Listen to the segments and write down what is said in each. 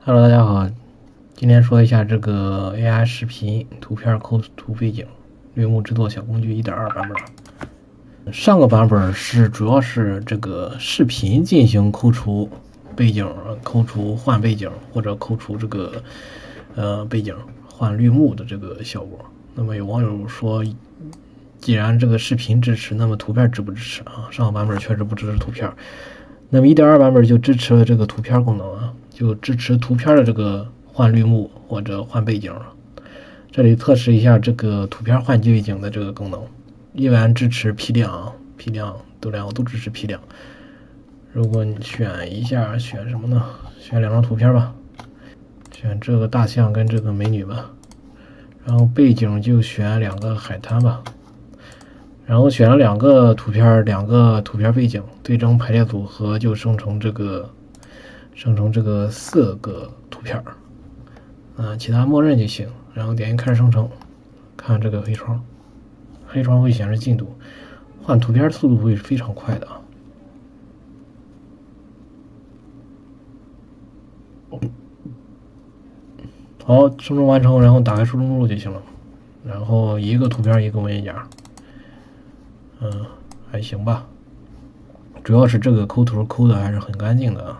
Hello，大家好，今天说一下这个 AI 视频图片抠图背景绿幕制作小工具1.2版本。上个版本主要是这个视频进行抠除背景、抠除换背景或者抠除这个背景换绿幕的这个效果。那么有网友说，既然这个视频支持，那么图片支不支持啊？上个版本确实不支持图片，那么1.2版本就支持了这个图片功能啊。就支持图片的这个换绿幕或者换背景。这里测试一下这个图片换背景的这个功能，依然支持批量，两个都支持批量。如果你选一下，选什么呢？选两张图片吧，选这个大象跟这个美女吧。然后背景就选两个海滩吧。然后选了两个图片背景，对称排列组合就生成这个4个图片，其他默认就行。然后点击开始生成，看这个黑窗会显示进度，换图片速度会非常快的。好，生成完成，然后打开输出目录就行了。然后一个图片一个文件夹，还行吧。主要是这个抠图抠的还是很干净的啊。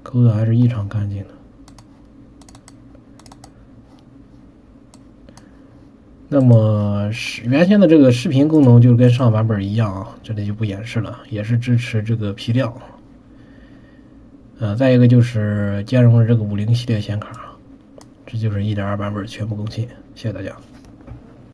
抠的还是异常干净的。那么原先的这个视频功能就跟上版本一样啊，这里就不演示了，也是支持这个批量。再一个就是兼容了这个50系列显卡，这就是1.2版本全部更新，谢谢大家。